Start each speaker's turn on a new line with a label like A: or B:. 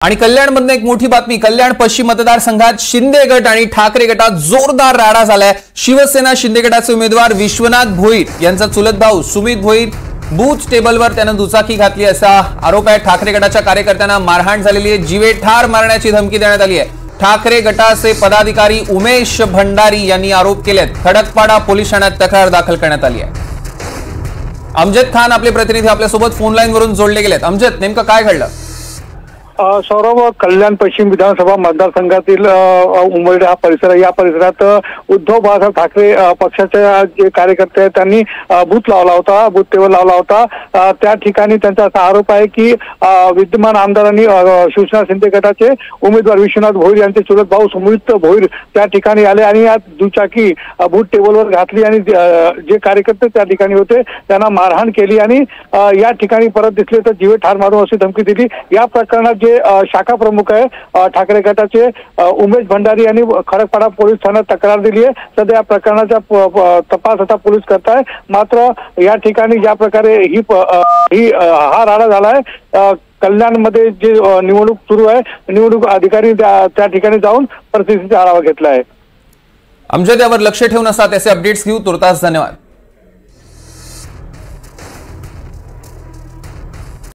A: आणि कल्याणमधून एक मोठी बातमी। कल्याण पश्चिम मतदारसंघात शिंदे गट आणि ठाकरे गटात जोरदार राडा झालाय। शिवसेना शिंदे गटाचे उमेदवार विश्वनाथ भोईर यांचा चुलत भाऊ सुमित भोईर बूथ टेबलवर त्याने दुचाकी घातली असा आरोप आहे। ठाकरे गटाच्या कार्यकर्त्यांना मारहाण झालेली आहे, जीवे ठार मारण्याची धमकी देण्यात आली आहे। ठाकरे गटाचे पदाधिकारी उमेश भंडारी यांनी आरोप केलेत। खडकपाडा पोलीस ठाण्यात तक्रार दाखल करण्यात आली आहे। अमजद खान आपले प्रतिनिधी आपल्यासोबत फोन लाईन वरून जोडले गेलेत। अमजद, नेमकं काय घडलं?
B: सौरभ, कल्याण पश्चिम विधानसभा मतदारसंघातील उमरडे हा परिसर, या परिसरात उद्धव बाळासाहेब ठाकरे पक्षाचे जे कार्यकर्ते आहेत त्यांनी बूथ लावला होता, बूथ टेबल लावला होता। त्या ठिकाणी त्यांचा असा आरोप आहे की विद्यमान आमदारांनी शिवसेना शिंदे गटाचे उमेदवार विश्वनाथ भोईर यांचे चुलत भाऊ सुमित भोईर त्या ठिकाणी आले आणि या दुचाकी बूथ टेबलवर घातली आणि जे कार्यकर्ते त्या ठिकाणी होते त्यांना मारहाण केली आणि या ठिकाणी परत दिसले तर जीवे ठार मारू अशी धमकी दिली। या प्रकरणात शाखा प्रमुख आहे ठाकरे गटाचे उमेश भंडारी यांनी खडकपाडा पोलीस ठाण्यात तक्रार दिली आहे। सध्या या प्रकरणाचा तपास आता पोलीस करताय। मात्र या ठिकाणी ज्या प्रकारे हा राडा झालाय, कल्याणमध्ये जे निवडणूक सुरू आहे, निवडणूक अधिकारी त्या ठिकाणी जाऊन परिस्थितीचा आढावा घेतला आहे।
A: अमजद, यावर लक्ष ठेवून असतात असे अपडेट्स घेऊ। तुर्तास धन्यवाद।